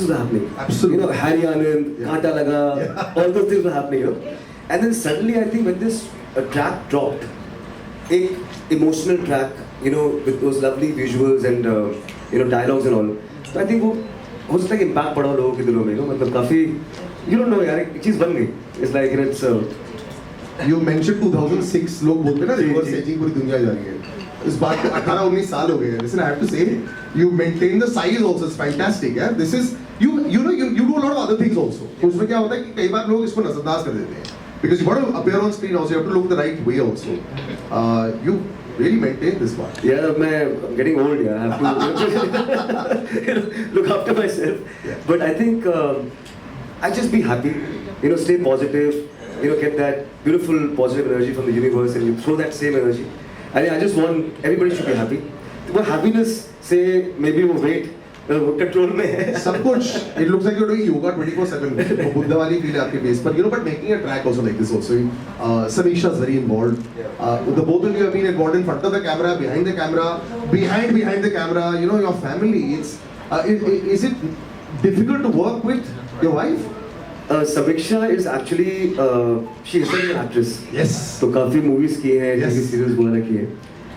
were happening. Absolutely. You know, Harry Anand, Yeah. Kaanta Laga, all those things were happening, you know. And then suddenly I think when this track dropped, a emotional track, you know, with those lovely visuals and you know, dialogues and all. So I think वो हो सकता है कि impact पड़ा हो लोगों के दिलों में, you know, मतलब काफी, you don't know यार, एक चीज बन गई. It's like, you know, it's You mentioned 2006 लोग बोलते हैं ना जी, रिवर्स जी। एजिंग पूरी दुनिया जा रही है. इस बात को 18-19 साल हो गए हैं. Listen, I have to say, you maintain the size also. It's fantastic. Yeah, this is you know you do a lot of other things also. तो उसमें क्या होता है कि कई बार लोग इसको नजरअंदाज कर देते हैं. Because you got to appear on screen also. You have to look the right way also. You really maintain this part. yeah, I'm getting old. Yeah, I have to you know, look after myself. Yeah. But I think I just be happy, you know, stay positive, you know, get that beautiful positive energy from the universe, and you throw that same energy. I just want everybody should be happy. वो happiness से maybe वो weight control में है. सब कुछ. It looks like you're doing yoga 24/7. वो बुद्ध वाली feel है आपके base पर. You know, but making a track also like this also. Samisha is very involved. The both of you have been involved in front of the camera, behind the camera, behind the camera. You know, your family. Is it difficult to work with your wife? Samiksha is actually she is an actress. Yes. तो काफी movies की हैं, Yes. TV series वगैरह की हैं.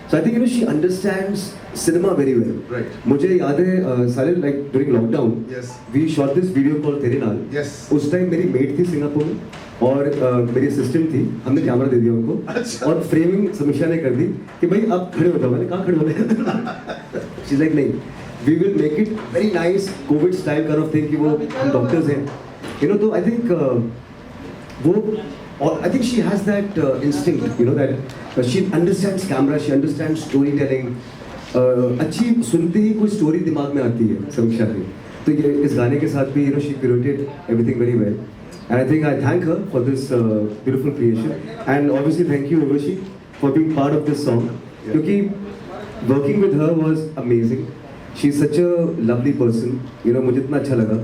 So I think, you know, she understands cinema very well. Right. मुझे याद है साले like during lockdown Yes. we shot this video called तेरे नाल. Yes. उस टाइम मेरी मेट थी सिंगापुर में और मेरी असिस्टेंट थी. हमने कैमरा दे दिया उनको अच्छा. और फ्रेमिंग समीक्षा ने कर दी कि भाई आप खड़े हो जाओ. मैंने कहाँ खड़े होने? She's like नहीं, we will make it very nice COVID style kind of thing कि वो हम डॉक्टर्स हैं. You know, तो I think वो और I think she has that instinct, you know, that she understands camera, she understands storytelling. अच्छी सुनते ही कोई स्टोरी दिमाग में आती है समीक्षा की. तो ये इस गाने के साथ भी, you know, she curated everything very well. And I think I thank her for this beautiful creation. And obviously thank you Urvashi for being part of this song. क्योंकि working with her was amazing. She's such a lovely person. You know, मुझे इतना अच्छा लगा.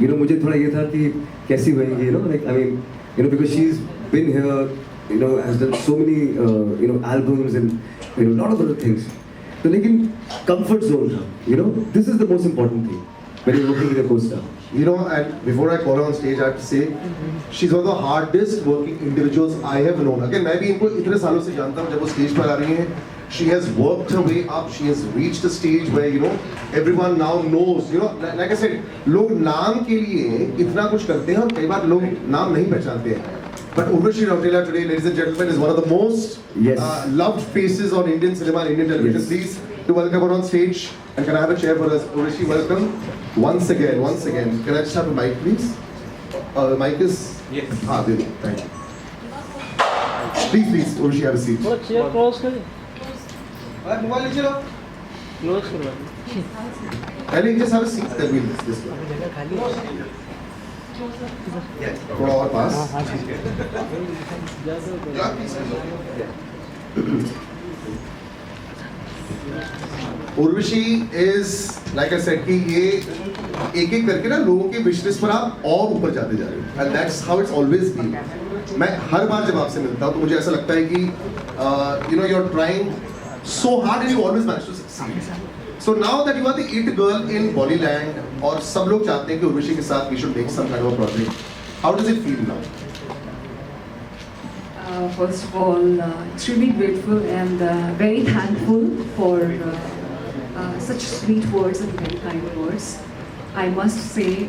You know, मुझे थोड़ा ये था कि कैसी होएंगी, you know, like I mean, you know, because she's been here, you know, has done so many, you know, albums and you know, lot of other things. तो लेकिन comfort zone था, you know, this is the most important thing when you're working with a co-star. You know, and before I call her on stage, I have to say, she's one of the hardest working individuals I have known. Again, मैं भी इनको इतने सालों से जानता हूँ. जब वो stage पर आ रही हैं, she has worked her way up. She has reached a stage where, you know, everyone now knows. You know, like I said, लोग नाम के लिए इतना कुछ करते हैं और कई बार लोग नाम नहीं पहचानते हैं. But Urvashi Rautela today, ladies and gentlemen, is one of the most Yes. loved faces on Indian cinema and Indian television. Yes. Please to welcome her on stage. And can I have a chair for us? Urvashi, welcome. Once again. Can I just have a mic, please? The mic is... Yes. There you go. Thank you. Please, Urvashi, have a seat. थोड़ा chair cross करें. Mobile नीचे लो. Close करवा. Ellie, just have a seat. Then we'll this one. जगह खाली है. थोड़ा और पास. हाँ ठीक है. Yeah, please. Urvashi is like I said कि ये एक करके ना लोगों के विश लिस्ट पर आप और ऊपर जाते जा रहे हो. And that's how it's always been. मैं हर बार जब आपसे मिलता हूँ तो मुझे ऐसा लगता है कि you know, you're trying so hard and you always manage to succeed. So now that you are the it girl in Bollyland और सब लोग चाहते हैं कि उर्वशी के साथ we should make some kind of a project. How does it feel now? First of all, extremely grateful and very thankful for such sweet words and very kind words. I must say,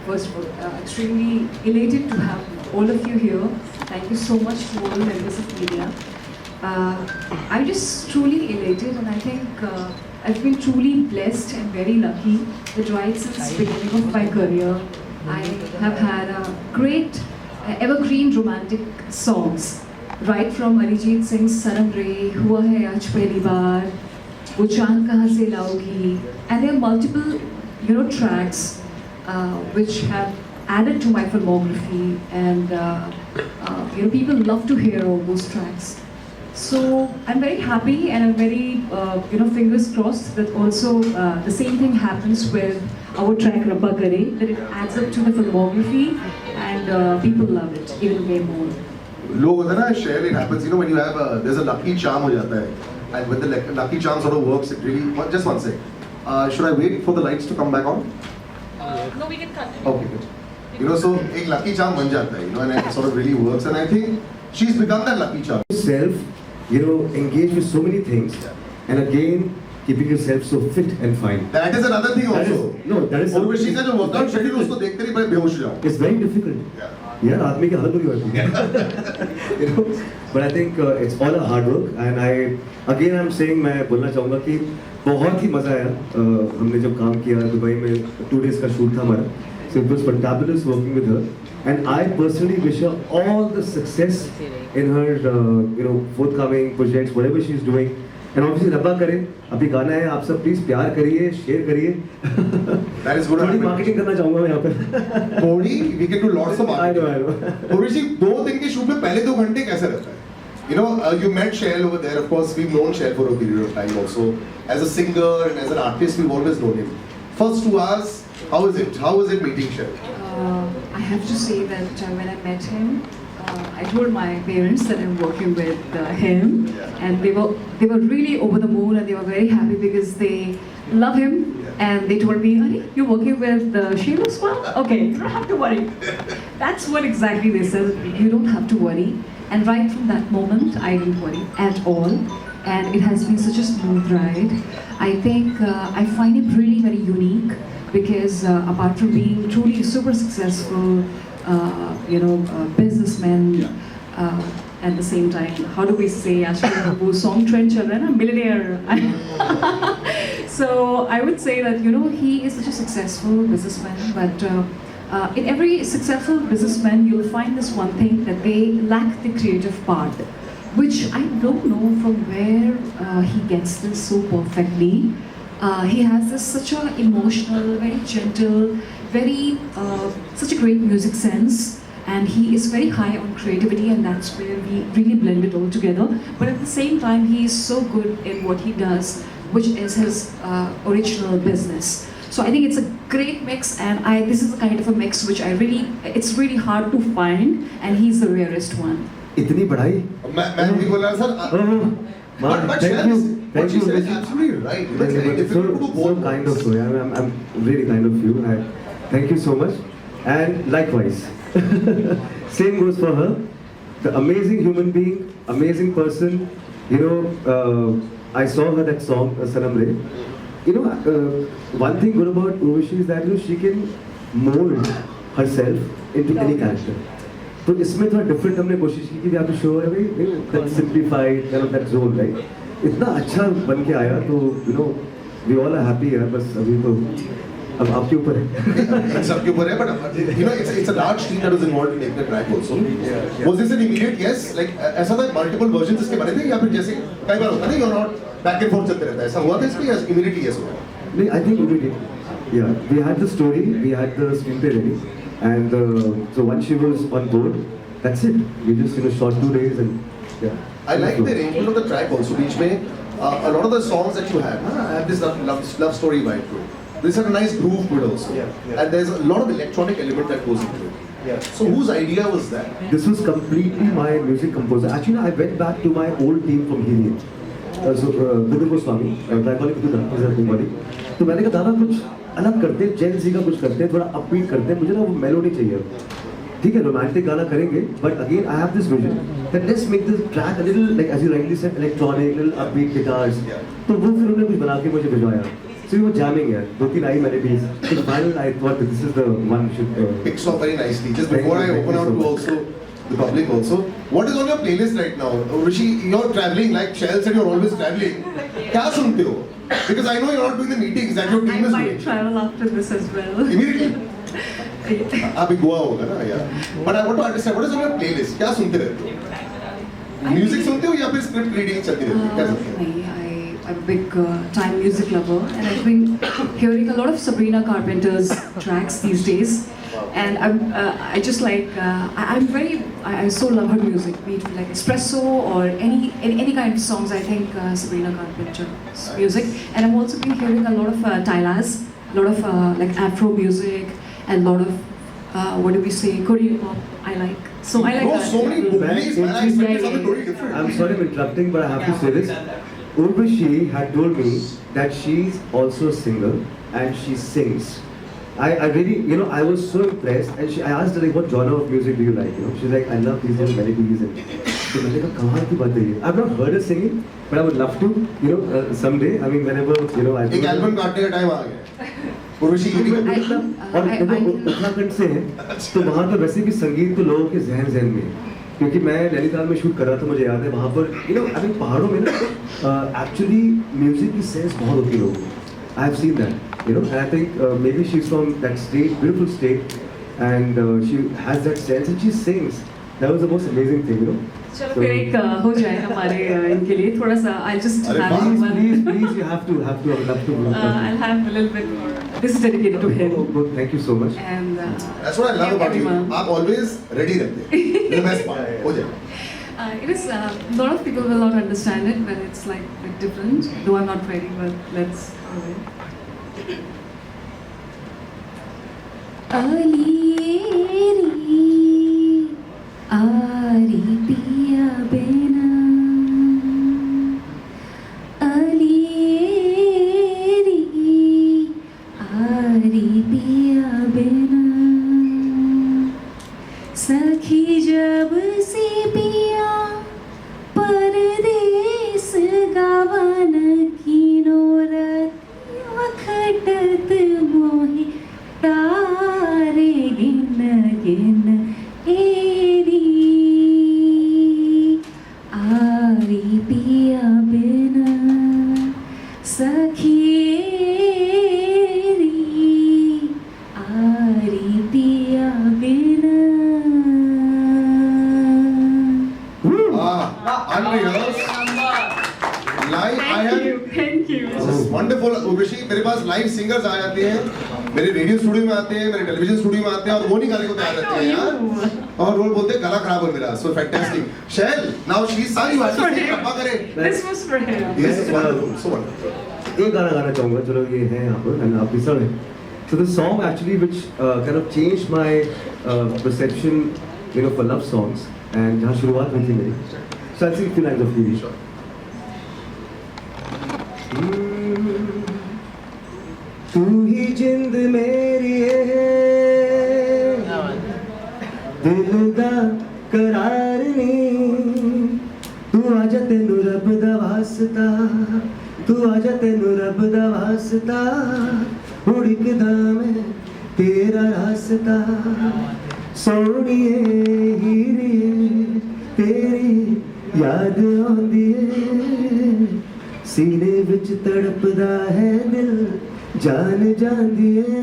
first of all, extremely elated to have all of you here. Thank you so much to all the members of media. I'm just truly elated, and I think I've been truly blessed and very lucky that right since the beginning of my career, I have had a great evergreen romantic songs, right from Arijit Singh's Sanam Re, Hua Hai Aaj Pehli Baar, वो चांद कहाँ से लाओगी, and there are multiple, you know, tracks which have added to my filmography, and you know, people love to hear all those tracks. So I'm very happy, and I'm very you know, fingers crossed that also the same thing happens with our track Rabba Kare, that it adds up to the filmography and people love it even way more. लोग होता है ना, share it happens. You know, when you have there's a lucky charm हो जाता है, and when the lucky charm sort of works, it really. Just one sec. Should I wait for the lights to come back on? No, we can continue. Okay, good. You know, so एक lucky charm बन जाता है, you know, and it sort of really works. And I think she's become that lucky charm. Self, engage with so many things, and again, keeping yourself so fit and fine. That is another thing That also. that is Urvashi का जो workout schedule उसको देखते ही मैं बेहोश हो जाऊँ. It's very difficult. Yeah. यार आदमी की हालत बुरी होती है. But I think it's all a hard work, and I'm saying मैं बोलना चाहूँगा कि बहुत ही मजा आया. हमने जब काम किया दुबई में 2 days का शूट था हमारा. So it was fantabulous working with her, and I personally wish her all the success in her forthcoming projects, whatever she's doing. And obviously रब्बा करे, अभी गाना है, आप सब प्लीज प्यार करिए, शेयर करिए. That is good. थोड़ी मार्केटिंग करना चाहूँगा मैं यहाँ पर. थोड़ी, we can do lots of I know. marketing. Urvashi 2 दिन के शूट में पहले 2 घंटे कैसे रहता है? You know, you met Shail over there. Of course, we've known Shail for a period of time also. As a singer and as an artist, we've always known him. First 2 hours, how is it? How was it meeting Shail? I have to say that when I met him, I told my parents that I'm working with him, and they were really over the moon, and they were very happy because they love him, and they told me, "Honey, you're working with Shail as well? Okay, you don't have to worry." That's what exactly they said. You don't have to worry, and right from that moment, I didn't worry at all, and it has been such a smooth ride. I think I find him really very unique because apart from being truly super successful. Businessman, at the same time, how do we say, आजकल वो song trend चल रहा है ना, millionaire. So I would say that he is such a successful businessman, but in every successful businessman you'll find this one thing, that they lack the creative part, which I don't know from where he gets this so perfectly. He has this such a emotional, very gentle, very such a great music sense, and he is very high on creativity, and that's where we really blend it all together. But at the same time, he is so good in what he does, which is his original business. So I think it's a great mix, and this is the kind of a mix which it's really hard to find, and he's the rarest one. इतनी बढ़ाई. मैं भी बोल रहा sir. But Shail is, what she said is absolutely right. It's very difficult to do So both. kind of you. I'm really kind of you. Thank you so much. And likewise, same goes for her. The amazing human being, amazing person. I saw her that song Sanam Re. One thing good about Urvashi is that she can mold herself into any character. तो इसमें थोड़ा different हमने कोशिश की कि आप show है भाई that simplified kind of that zone right. इतना अच्छा बन के आया तो वी ऑल आर हैप्पी यार. बस अभी तो अब आपके ऊपर है. सबके ऊपर है, but it's a large team that was involved in making the track also. Was this an immediate yes? Like ऐसा था multiple versions इसके बने थे, या फिर जैसे कई बार होता है ना, you're not back and forth चलते रहता है, ऐसा हुआ था इसमें या immediately yes हुआ? नहीं, I think immediately. Yeah, we had the story, we had the screenplay ready, and so once she was on board, that's it. We just shot 2 days and yeah. I like the arrangement of the track also. बीच में a lot of the songs that you had, have this love story vibe to it. There's a nice groove to it also. And there's a lot of electronic element that goes into it. So whose idea was that? This was completely my music composer. Actually, I went back to my old team from Helium. Vidu Goswami, I call it Vidu, he's a Kumbari. तो मैंने कहा दादा कुछ अलग करते हैं, जेन ज़ी का कुछ करते हैं, थोड़ा अपबीट करते हैं, मुझे ना वो मेलोडी चाहिए. ठीक है, रोमांटिक गाना करेंगे, but again I have this vision that let's make this track a little, like as you rightly said, electronic, little upbeat guitars. तो वो फिर उन्होंने कुछ बना के मुझे भिजवाया. So we were jamming यार, 2-3 आई मैंने भी. So finally I thought that this is the one should. Picks off very nicely. Just before I open out to also the public also, what is on your playlist right now? Rishi, you're traveling, like Shail said, you're always traveling. क्या सुनते हो? Because I know you're not doing the meetings that your team I is might doing. travel after this as well. Immediately. अभी गोवा होगा ना यार. But I want to understand, what is on your playlist? क्या सुनते रहते हो? Music सुनते हो या फिर script reading चलती रहती है? क्या सुनते हो? नहीं, I'm a big time music lover, and I've been hearing a lot of Sabrina Carpenter's tracks these days, and I just like I so love her music, be it like espresso or any kind of songs. I think Sabrina Carpenter's music, and I've also been hearing a lot of Tylaz, a lot of like Afro music, and a lot of what do we say, Korean pop. I like, so I like No, that. so many movies, man. I expected something totally different. I'm sorry I'm interrupting, but I have to say this. Urvashi had told me that she's also a singer and she sings. I really, you know, I was so impressed, and I asked her like, what genre of music do you like? You know, she's like, I love these little melodies and. So मैंने कहा कमाल की बात है ये. I've not heard her singing, but I would love to, you know, someday. I mean, whenever, you know, I. एक album काटने का टाइम आ गया उर्वशी ये भी I love, और I, देखो I, उत्तराखंड से है, तो वहाँ तो वैसे भी संगीत तो लोगों के जहन जहन में है. क्योंकि मैं नैनीताल में शूट कर रहा था, मुझे याद है वहाँ पर, you know, I mean पहाड़ों में ना एक्चुअली म्यूजिक की सेंस बहुत होती है लोगों को. I have seen that, you know, and I think maybe she's from that state, beautiful state, and she has that sense and she sings. That was the most amazing thing, you know. चलो फिर एक हो जाए हमारे इनके लिए थोड़ा सा. I'll just अरे have वाह, one. Please, you have to, I would love to. I'll have a little bit more. This is dedicated to him. Oh, good, thank you so much. And That's what I love about you. everyone. आप always ready रहते हैं. The best part. हो जाए. It is, a lot of people will not understand it when it's like a bit different. Though I'm not ready, but let's go ahead. आरी पिया बेना अलीरी आरी पिया बेना सखी जब से पिया परदेस गावन कीनो रतिया खटत मोहि तारे गिन गिन एरी आरी पिया बिना सखीरी आरी पिया बिना. Unreal. Live, I am. Thank you. This is wonderful. Urvashi, मेरे पास लाइव सिंगर्स आ जाते हैं, मेरे रेडियो स्टूडियो में आते हैं, मेरे टेलीविजन स्टूडियो में आते हैं और वो नहीं गाने को तैयार रहते हैं यार. और रोल बोलते हैं गला खराब हो मेरा. So fantastic. Shell, now she's सारी बातें से कब्बा करे. This was for him. This is wonderful. So wonderful. एक गाना गाना चाहूँगा, चलो ये है यहाँ पर and आप भी सब हैं. So the song actually which kind of changed my perception, you know, for love songs and जहाँ शुरुआत हुई थी मेरी. So I'll sing a few lines of you. तू ही जिंद मेरी है, दिल दा करार नी. तू आजा तेनू रब दा वास्ता, तू आजा तेनू रब दा वास्ता. उड़कदा मैं तेरा रास्ता, सोनिए हीरे तेरी याद आंदी है. सीने विच तड़पदा है दिल, जान जांदी है.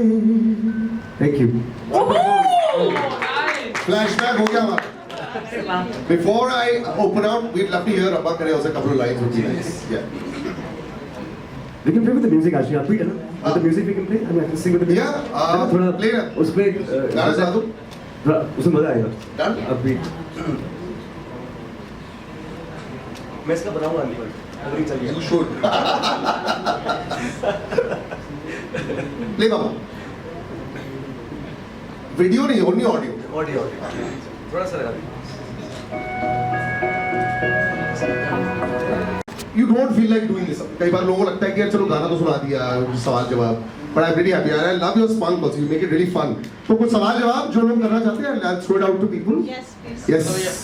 Thank you. Flashback हो गया हमारा. Before I open out, we'd love to hear Rabba Kare also a couple of lines would be nice. Yeah. We can play with the music actually. Upbeat है ना? With the music we can play. I mean I can sing with the music. Yeah, थोड़ा play ना. उसमें गाना सुना दो. थोड़ा उसमें मजा आएगा. Done? Upbeat. मैं इसका बनाऊंगा अगली बार. अगली चलिए. You should. Play Babu. Video नहीं, only audio. Audio. थोड़ा सा लगा दीजिए. You don't feel like doing this. कई बार लोगों को लगता है कि यार चलो गाना तो सुना दिया, सवाल जवाब. But I'm really happy. I love your spunk also. You make it really fun. तो कुछ सवाल जवाब जो लोग करना चाहते हैं, let's throw it out to people. Yes, please. Yes.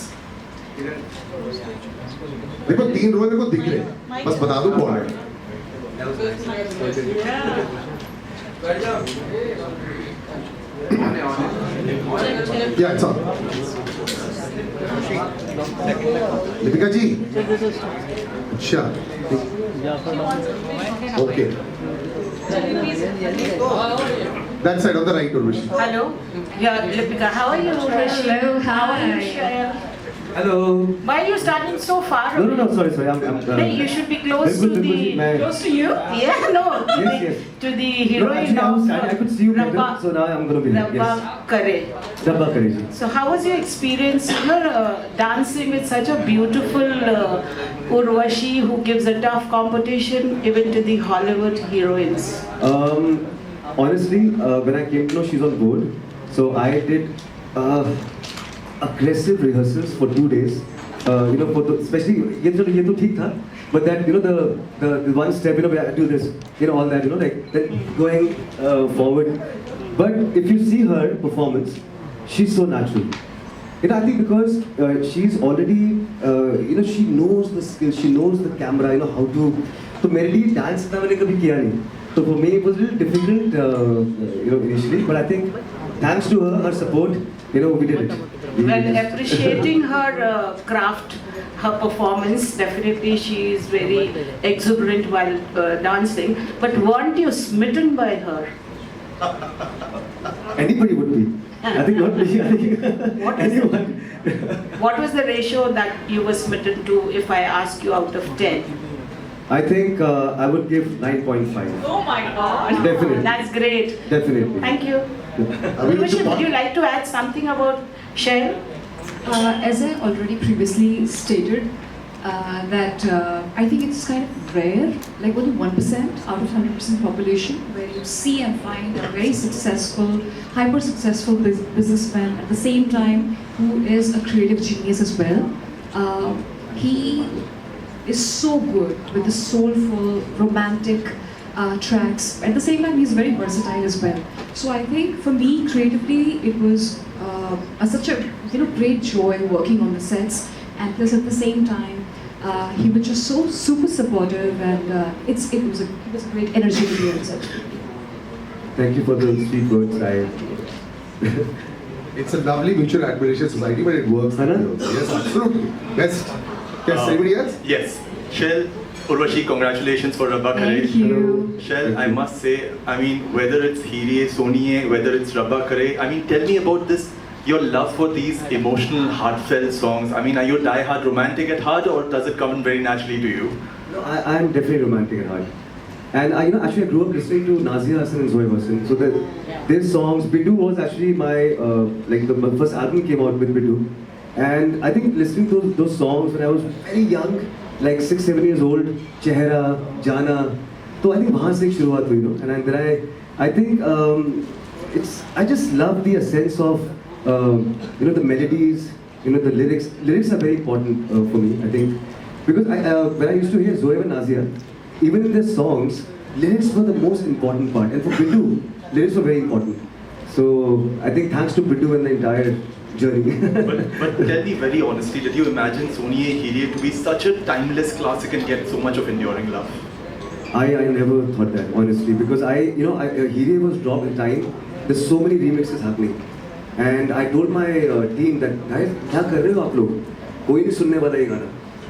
देखो 3 रो मेरे को दिख रहे हैं. बस बता दो कौन है. Yeah, it's on. लिपिका जी. अच्छा. Okay. That side on the right, Urvashi. Hello. Yeah, Lipika. How are you, Urvashi? Hello, How are you, hi. Shayal? Hello. Why are you standing so far No, away? no, no, sorry. I'm No, you should be close to बिल्कुल, the. बिल्कुल, मैं- Close to you? Yeah, no. To Yes, the, yes. to the No, heroine actually, I was standing. I could see you better, Rabba, so now I'm going to be here. Rabba Yes. Kare. Dabba करें जी. So how was your experience? You're dancing with such a beautiful Urvashi who gives a tough competition even to the Hollywood heroines. Honestly, when I came to know she's on board, so I did aggressive rehearsals for 2 days. You know, for the, especially ये तो ठीक था, But that, the one step, we have to do this, all that, like that going forward. But if you see her performance, she's so natural. I think because she's already, she knows the skills, she knows the camera, how to. So मेरे dance इतना मैंने कभी किया नहीं. So for me it was a little difficult, initially. But I think thanks to her support, we did it. Well, appreciating her craft, her performance, definitely she is very exuberant while dancing. But weren't you smitten by her? Anybody would be. I think not me. I think What is anyone. What was the ratio that you were smitten to if I ask you out of 10? I think I would give 9.5. Oh my god. Definitely. That's great. Definitely. Thank you. Urvashi, would you like to add something about Shell? As I already previously stated, that I think it's kind of rare, like only 1% out of 100% population, where you see and find a very successful, hyper successful businessman at the same time who is a creative genius as well. He is so good with the soulful, romantic tracks. At the same time, he's very versatile as well. So I think for me, creatively, it was such a great joy working on the sets, and plus at the same time, he was just so super supportive, and it was a great energy to be on set. Thank you for the sweet words. It's a lovely mutual admiration society, but it works. Anand? Yes, absolutely. Best. Yes, anybody else? Yes. Shell, Urvashi, congratulations for Rabba Kare. Thank you. Shell, I must say, I mean, whether it's Hiriye, Soniye, whether it's Rabba Kare, I mean, tell me about this, your love for these emotional, heartfelt songs. I mean, are you a die-hard romantic at heart, or does it come very naturally to you? No, I'm definitely romantic at heart. And actually I grew up listening to Nazia Hassan and Zoe Hassan. So their songs, Bidu was actually my, my first album came out with Bidu. And I think listening to those songs when I was very young, like 6-7 years old, Chehra, Jana, so I think वहाँ से एक शुरुआत हुई, and then I think I just love the essence of the melodies, the lyrics. Lyrics are very important for me, I think, because when I used to hear Zoe and Nazia, even in their songs, lyrics were the most important part, and for Bidu, lyrics were very important. So I think thanks to Bidu and the entire journey. but tell me very honestly, did you imagine Soniye, Hiriye to be such a timeless classic and get so much of enduring love? I never thought that, honestly, because Hiriye was dropped in time. There's so many remixes happening, and I told my team that, guys, क्या कर रहे हो आप लोग? कोई नहीं सुनने वाला ये गाना.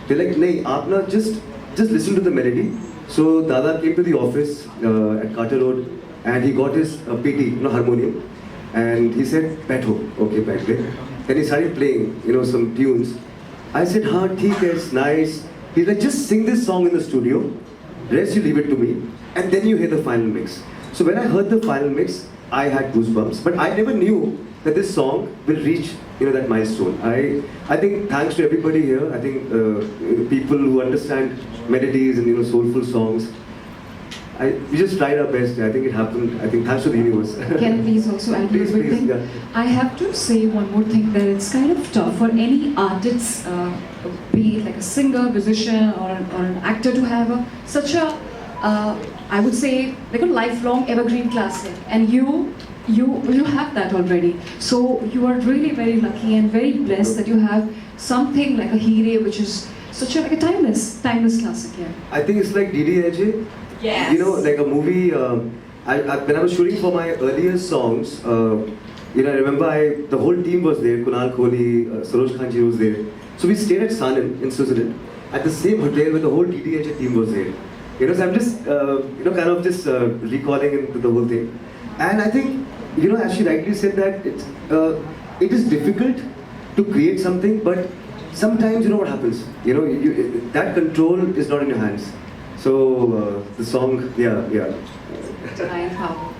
They're like, नहीं, आप ना just listen to the melody. So Dada came to the office at Carter Road, and he got his PT, harmonium, and he said, "Baitho, okay, back there." Then he started playing, some tunes. I said, "Haan, theek hai, it's nice." He's like, "Just sing this song in the studio. Rest you leave it to me, and then you hear the final mix." So when I heard the final mix, I had goosebumps. But I never knew that this song will reach, that milestone. I think thanks to everybody here. I think people who understand melodies and soulful songs. We just tried our best. I think it happened. I think thanks to the universe. Can I please also add Please, one thing? yeah. I have to say one more thing, that it's kind of tough for any artist, be it like a singer, musician, or an actor, to have such a, I would say, like a lifelong evergreen classic. And you have that already. So you are really very lucky and very blessed that you have something like a Hiriye, which is such a timeless classic. Yeah. I think it's like DDLJ. Yes. Like a movie. When I was shooting for my earlier songs, I remember the whole team was there. Kunal Kohli, Saroj Khanji was there. So we stayed at Sanan in Switzerland at the same hotel where the whole DDLJ team was there. So I'm just, kind of just recalling into the whole thing. And I think, as she rightly said that it is difficult to create something, but sometimes you know what happens. That control is not in your hands. So the song, yeah. Divine power.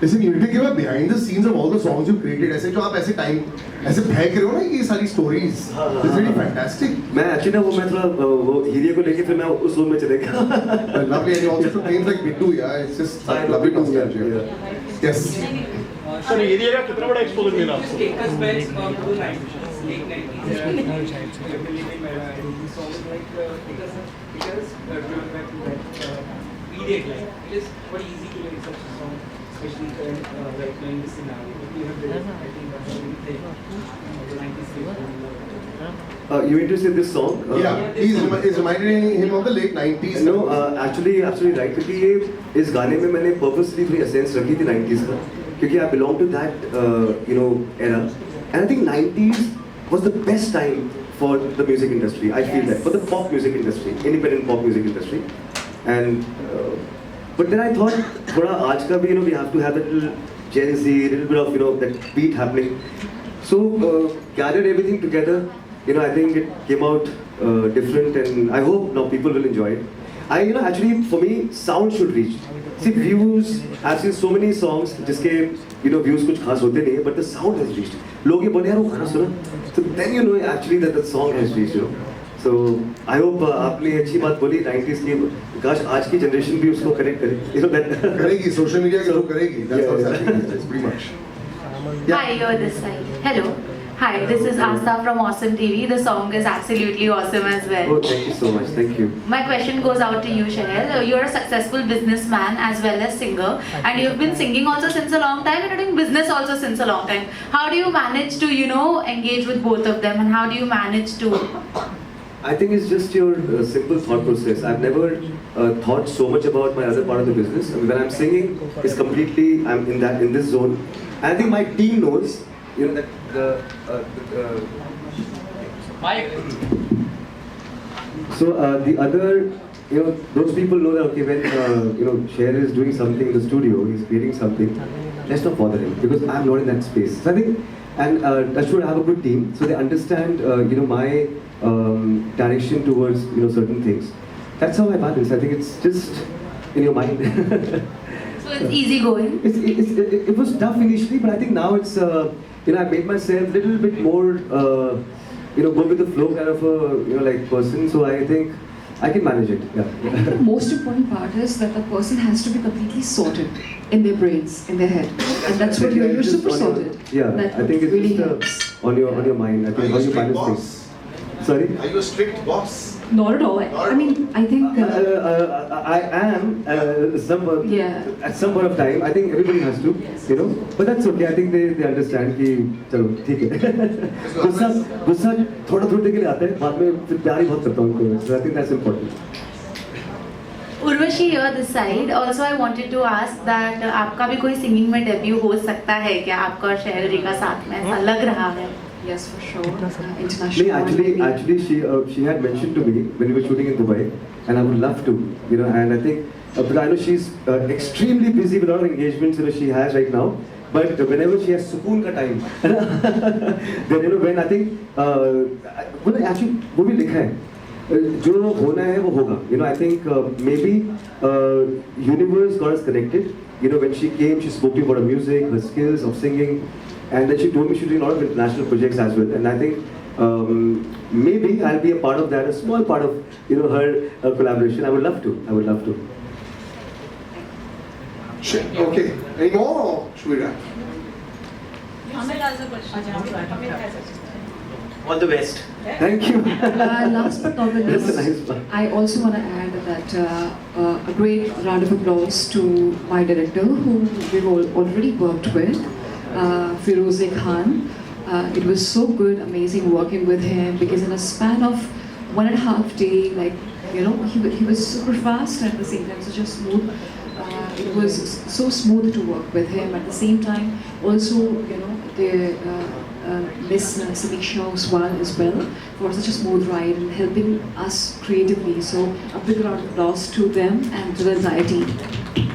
Listen, you need to give a behind the scenes of all the songs you created. ऐसे जो आप ऐसे time ऐसे फेंक रहे हो ना ये सारी stories. It's really fantastic. मैं actually मैं थोड़ा वो हीरे को लेके फिर मैं उस zone में चले गया. Lovely, and you also took names like Bittu, yeah. It's just lovely nostalgia. Yes. Sir area का कितना बड़ा एक्सपोजर मिला आपको? Take us back to the 90s, late 90s. because going back to that period, like it is very easy to write such a song, especially current right now in this scenario. But you have done, I think, that's a very thing. The 90s You interested in this song? Yeah, he's reminding him of the late 90s. No, actually absolutely right, क्योंकि ये इस गाने में मैंने purposely थोड़ी essence रखी थी 90s का, क्योंकि I belong to that era, and I think 90s was the best time for the music industry. I feel that for the pop music industry, independent pop music industry, and but then I thought थोड़ा आज का भी we have to have a little Gen Z, a little bit of that beat happening. So gathered everything together. I think it came out different, and I hope now people will enjoy it. Actually, for me, sound should reach. See, views. I've seen so many songs, जिसके views कुछ खास होते नहीं है, but the sound has reached. लोग ये बोले यार वो गाना सुना, so then actually that the song has reached. So I hope आपने अच्छी बात बोली 90s की, काश आज की generation भी उसको connect करे. That. करेगी, social media के लोग करेगी. That's what's happening these days, pretty much. Hi, you're this side. Hello. Hi, this is Asta from Awesome TV. The song is absolutely awesome as well. Oh, thank you so much. Thank you. My question goes out to you, Shahel. You're a successful businessman as well as singer, and you've been singing also since a long time, and you're doing business also since a long time. How do you manage to, engage with both of them, and how do you manage to? I think it's just your simple thought process. I've never thought so much about my other part of the business. I mean, when I'm singing, it's completely I'm in this zone. And I think my team knows, that So the other, those people know that okay, when Cher is doing something in the studio, he's creating something. Let's not bother him because I'm not in that space. So I think, and that should have a good team, so they understand, my direction towards certain things. That's how I balance. I think it's just in your mind. So it's easy going. It was tough initially, but I think now it's I made myself a little bit more go with the flow kind of a like person. So I think I can manage it. Yeah. I think the most important part is that the person has to be completely sorted in their brains, in their head, and that's what you're just super on your- sorted. Yeah, That I think it's really just helps. on your mind. I Are think you how a you strict manage boss? things. Sorry. Are you a strict boss? Not at all. I mean, I think. I am at some point of time. I think everybody has to, But that's okay. I think they understand कि चलो ठीक है. गुस्सा थोड़ा देर के लिए आता है. बाद में फिर प्यार ही बहुत करता हूँ उनको. So I think that's important. Urvashi, you're this side. Also, I wanted to ask that आपका भी कोई सिंगिंग में डेब्यू हो सकता है क्या? आपका और शहर जी का साथ में ऐसा लग रहा है? Yes, for sure. International. No, actually, she had mentioned to me when we were shooting in Dubai, and I would love to, and I think, but I know she's extremely busy with a lot of engagements, she has right now. But whenever she has sukoon ka time, then when I think, actually, वो भी लिखा है, जो होना है वो होगा. I think maybe universe got us connected. When she came, she spoke to me about her music, her skills of singing. And then she told me she's doing a lot of international projects as well. And I think maybe I'll be a part of that, a small part of her collaboration. I would love to. Okay. Any more or should we wrap? Amit has a question. Amit has a question. All the best. Thank you. Last but not the That's a nice least, one. I also want to add that a great round of applause to my director, who we've already worked with. Firoze Khan. It was so good, amazing working with him because in a span of 1.5 days, he was super fast and at the same time such a smooth. It was so smooth to work with him. At the same time, also Miss Samiksha Oswal as well for such a smooth ride and helping us creatively. So a big round of applause to them and to the entire team.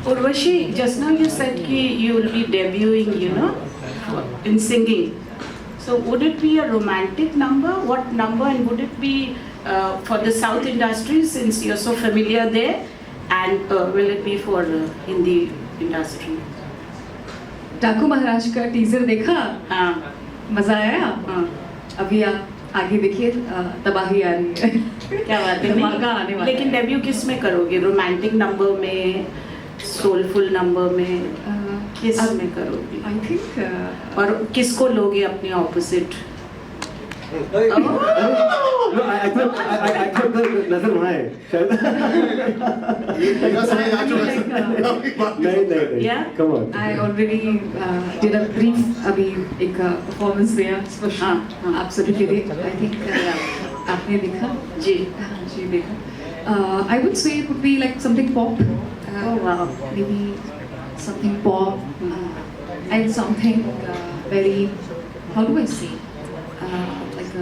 Urvashi, just now you said कि you will be debuting, in singing. So would it be a romantic number? What number? And would it be for the South industry since you're so familiar there? And will it be for Hindi industry? डाकू महाराज का teaser देखा? हाँ. मजा आया? हाँ. अभी आप आगे देखिए, तबाही आ रही है. क्या बात है? धमाका आने वाला है. लेकिन डेब्यू किस में करोगे? रोमांटिक नंबर में, सोलफुल नंबर में, किस में करोगे? I think और किसको लोगे अपने opposite? No, I thought the नजर वहाँ है शायद. ये मेरा समय आ चुका है नहीं. Yeah? Come on. I already did a brief अभी एक performance there. हाँ, हाँ. आप सभी के लिए I think आपने देखा. जी. हाँ, जी देखा. I would say it would be like something pop. Oh, wow. Maybe something pop and something very, how do I say, like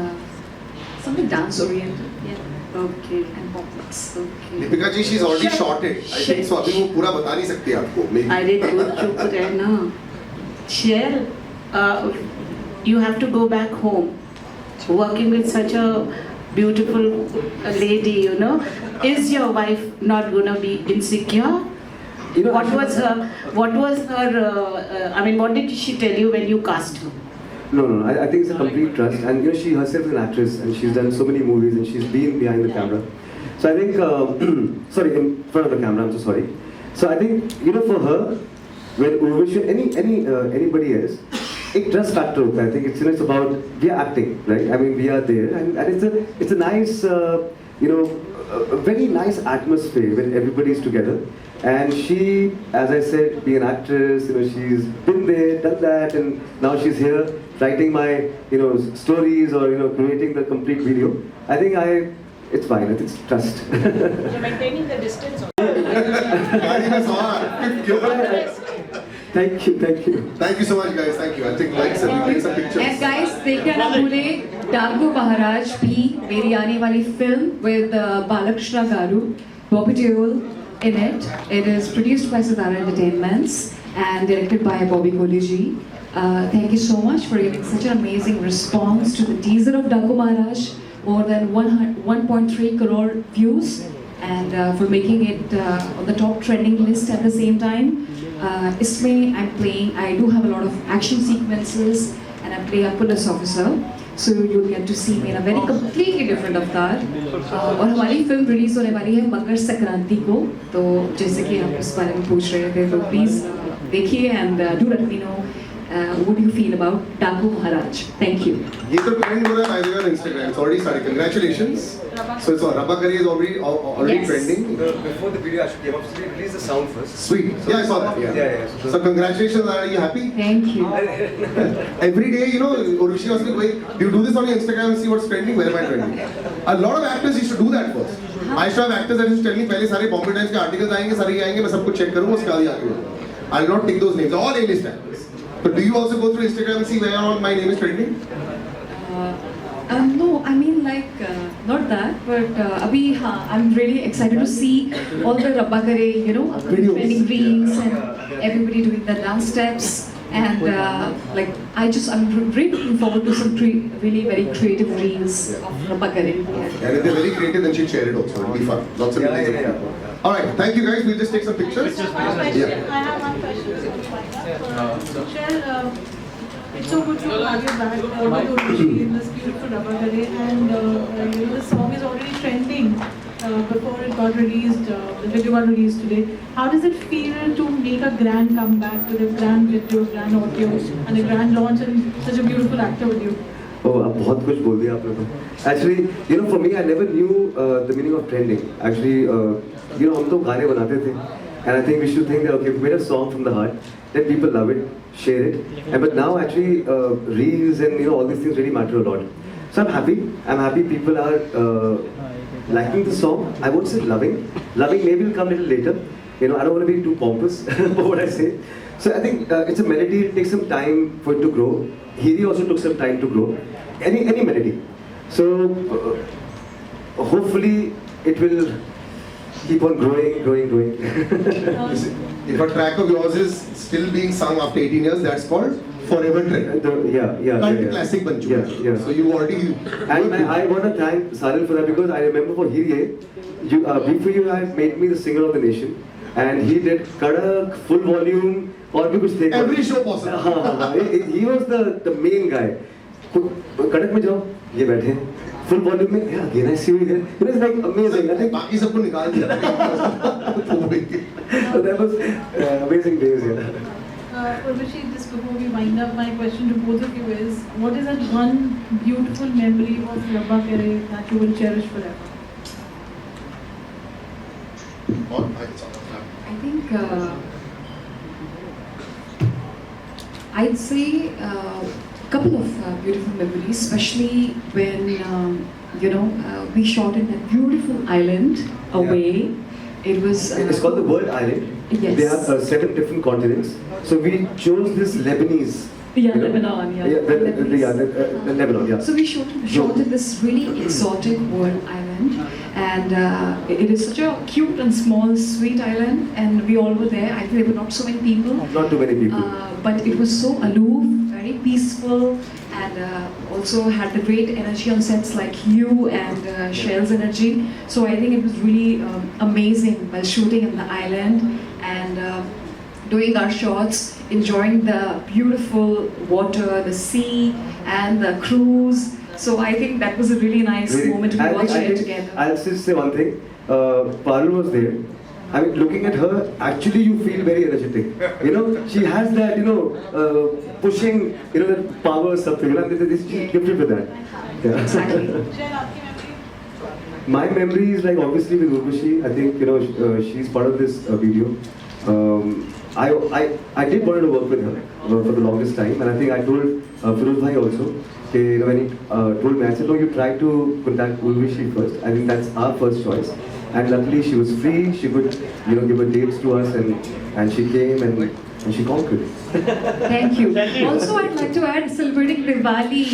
something dance oriented. Yeah. Okay. And pop mix. Okay. Deepika ji, she's already shot it. I think so. अभी वो पूरा बता नहीं सकती आपको. Maybe. अरे खुद चुप रहना. Share, you have to go back home. Working with such a beautiful lady, you know, is your wife not gonna be insecure? You know, What was her? I mean, what did she tell you when you cast her? No. I think it's a complete trust, and you know, she herself is an actress, and she's done so many movies, and she's been behind the camera. So I think, sorry, in front of the camera. I'm so sorry. So I think, you know, for her, when Urvashi, anybody else, एक trust factor होता है. I think it's about we are acting, right? I mean, we are there, and it's a nice, you know, a very nice atmosphere when everybody is together. And she, as I said, being an actress, you know, she's been there, done that, and now she's here writing my, you know, stories or, you know, creating the complete video. I think it's fine. I think it's trust. You're maintaining the distance. गाड़ी में सवार. Thank you. Thank you so much, guys. Thank you. I think likes and we take some pictures. And guys, देखिए ना भूले डाकू महाराज भी मेरी आने वाली film with Balakrishna Garu, Bobby Deol in it. It is produced by Sitara Entertainments and directed by Bobby Koliji. Thank you so much for giving such an amazing response to the teaser of Daku Maharaj. More than 1.3 crore views, and for making it on the top trending list at the same time. इसमें I do have a lot of action sequences, and I play a police officer. So you'll get to see me in a very completely different avatar. और हमारी film release होने वाली है मकर संक्रांति को. तो जैसे कि आप इस बारे में पूछ रहे थे, तो प्लीज देखिए and do let me know what you feel about Daku Maharaj. Thank you. ये तो trend हो रहा है by the way on Instagram. It's already started. Congratulations. So it's Rabba Kari is already Yes. trending. Before the video actually came up, so we released the sound first. Sweet. Yeah, I saw that. Yeah. So congratulations. Are you happy? Thank you. Every day, you know, Urvashi was like, wait, do you do this on your Instagram and see what's trending? Where am I trending? A lot of actors used to do that first. I used to have actors that used to tell me, पहले सारे Bombay Times के articles आएंगे, सारे ये आएंगे, मैं सब कुछ check करूँगा, उसके बाद ही आगे होगा. I'll not take those names. All A-list actors. But do you also go through Instagram and see where all my name is trending? No, I mean like not that, but abhi I'm really excited to see all the Rabba Kare, you know, Videos. trending reels and everybody doing the dance steps, and like I'm really looking forward to some really very creative reels of Rabba Kare. Yeah. And if they're very creative, then she'll share it also. It'll be fun. Lots of videos. Yeah. All right, thank you guys. We'll just take some pictures. Yeah. I have one question. Share, it's so good to have you back with Urvashi in this beautiful Rabba Kare, and you know, the song is already trending before it got released. The video got released today. How does it feel to make a grand comeback with a grand video, grand audio, and a grand launch, and such a beautiful actor with you? Oh, आप बहुत कुछ बोल दिया आपने तो. Actually, you know, for me, I never knew the meaning of trending. Actually, you know, हम तो गाने बनाते थे, and I think we should think that okay, we made a song from the heart, let people love it, share it, and but now actually reels and you know all these things really matter a lot. So I'm happy. People are liking the song. I won't say loving. Loving maybe will come a little later. You know, I don't want to be too pompous for what I say. So I think it's a melody. It takes some time for it to grow. Hiri also took some time to grow. Any melody. So hopefully it will keep on growing. If a track of yours is still being sung after 18 years, that's called Forever Trend. Yeah. Classic बन चुका है. Yeah. So you already. And I want to thank Salil for that because I remember for Hiri, before you had made me the singer of the nation, and he did Kadak, full volume, और भी कुछ थे. Every show possible. हाँ. He was the main guy. कड़क में जाओ, ये बैठे हैं. Full volume में, yeah, again I see you here. It was like amazing. I think बाकी सबको निकाल दिया. so that was amazing days. Yeah. Urvashi, just before we wind up, my question to both of you is, what is that one beautiful memory of Rabba Kare that you will cherish forever? और भाई साहब, I think I'd say a couple of beautiful memories, especially when we shot in that beautiful island away. It was. It's called the World Island. Yes. They have 7 different continents. So we chose this Lebanese. Yeah, Lebanon. Yeah. The Lebanon. Yeah. So we shot in this really exotic world island, and it is such a cute and small, sweet island. And we all were there. I think there were not so many people. Not too many people. But it was so aloof, very peaceful, and also had the great energy on sets like you and Shell's energy. So I think it was really amazing while shooting in the island and doing our shots, enjoying the beautiful water, the sea, and the cruise. So I think that was a really nice moment to be watching it together. I'll just say one thing. Parul was there. I mean, looking at her, actually you feel very energetic. She has that, pushing, that power, something. She's gifted with that. Yeah. Exactly. Shell, आपकी memory? My memory is like obviously with Urvashi. I think she's part of this video. I did want to work with her for the longest time, and I think I told Firoz Bhai also. When he told me, I said, no, you try to contact Urvashi first. I think that's our first choice. And luckily she was free. She could, give her dates to us, and she came and she conquered. Thank you. Also, I'd like to add celebrating Diwali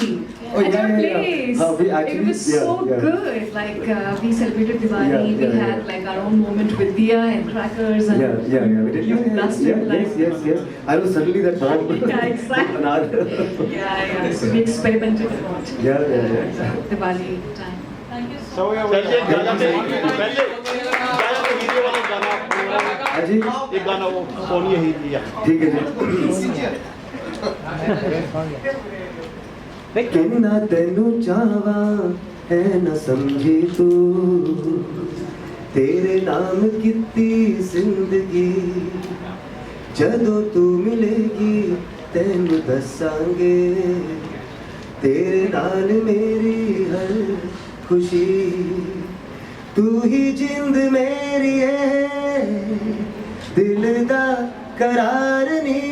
at our place. It was so good. Like we celebrated Diwali. We had like our own moment with Diya and crackers and We did. you blasted like. Yes. I was suddenly that bomb. Yeah, exactly. Yeah. So we experimented a lot. Yeah. Diwali time. Thank you so So much. चलिए एक गाना से पहले video वाला गाना जी एक गाना वो सोनिया ही दिया ठीक है जी किन्ना तेनू चाहवा है न समझी तू तेरे नाम कितनी जिंदगी जदों तू मिलेगी तेनू दसांगे तेरे नाल मेरी हर खुशी तू ही जिंद मेरी है दिल दा करार नी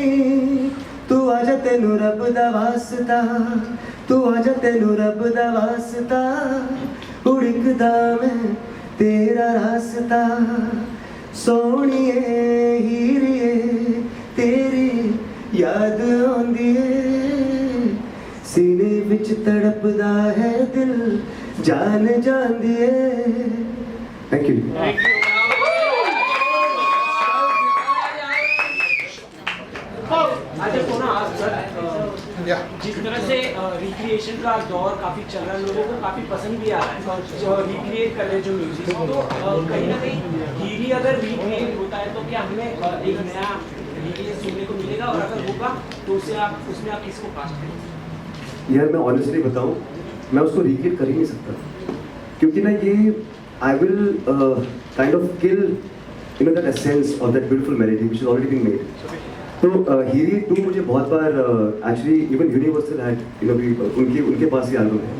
तू आजा तेनू रब दा वास्ता तू आजा तेनू रब दा वास्ता उड़कदा मैं तेरा रास्ता सोहणिए हीरिए तेरी याद आंदी है सीने विच तड़पदा है दिल जान जांदी है thank you I just want to ask sir, जिस तरह से रिक्रिएशन का दौर काफी चल रहा है, लोगों को काफी पसंद भी आ रहा है जो रिक्रिएट कर रहे हैं जो म्यूजिक, तो कहीं ना कहीं हीरी अगर रिक्रिएट होता है तो क्या हमें एक नया रिक्रिएट सुनने को मिलेगा, और अगर होगा तो उसमें आप किसको कास्ट करेंगे? यार मैं ऑनेस्टली बताऊं, मैं उसको रिक्रिएट कर ही नहीं सकता क्योंकि ना ये I will kind of kill that essence of that beautiful melody which is already been made. तो हीरी 2 मुझे बहुत बार एक्चुअली इवन यूनिवर्सल हैड उनके पास ही एल्बम है,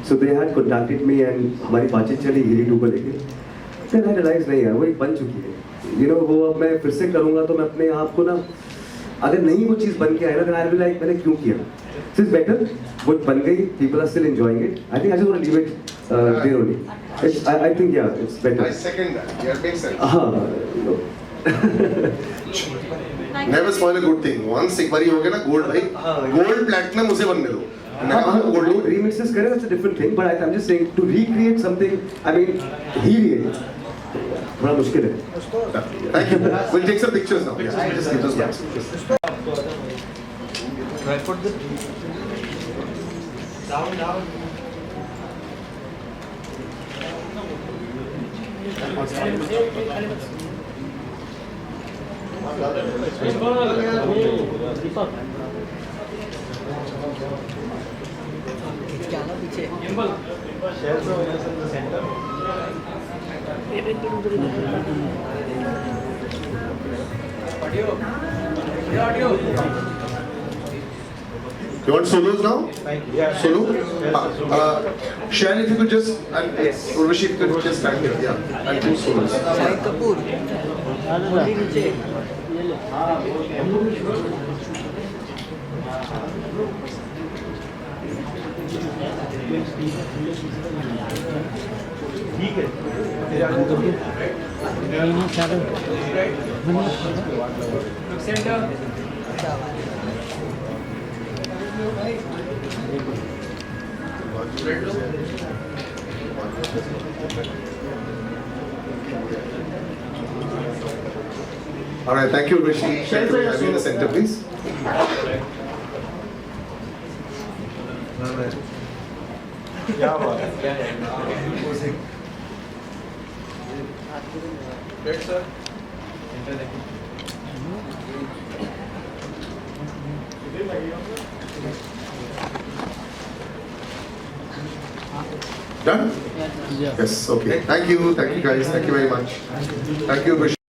so they had contacted me and हमारी बातचीत चली हीरी 2 को लेके. फिर आई रियलाइज नहीं यार वो एक बन चुकी है, वो अब मैं फिर से करूँगा तो मैं अपने आप को ना, अगर नहीं वो चीज़ बन के आए ना तो आई विल लाइक मैंने क्यों किया. सो इट्स बेटर वो बन गई, people are still enjoying it. I think I just want to leave it there only. I think yeah it's better. I second that. Yeah, makes sense. हाँ. Never spoil a good thing. Once एक बारी हो गया ना gold भाई, gold platinum उसे बनने दो. गोल्ड remixes करें that's a different thing, but I'm just saying to recreate something. I mean, हीरी है थोड़ा मुश्किल है. Thank you. We'll take some pictures now. Yeah, just give us back. Right for the down. Audio. You want solos now? Yeah. Solo? Sharon, if you could just, and Urvashi, if you could just stand here, yeah, and do solos. All right, thank you, Urvashi. Sharon, could you have me in the center, please? क्या बात है Great, sir. Done? Yes, okay. Thank you guys. Thank you very much. Thank you, Urvashi.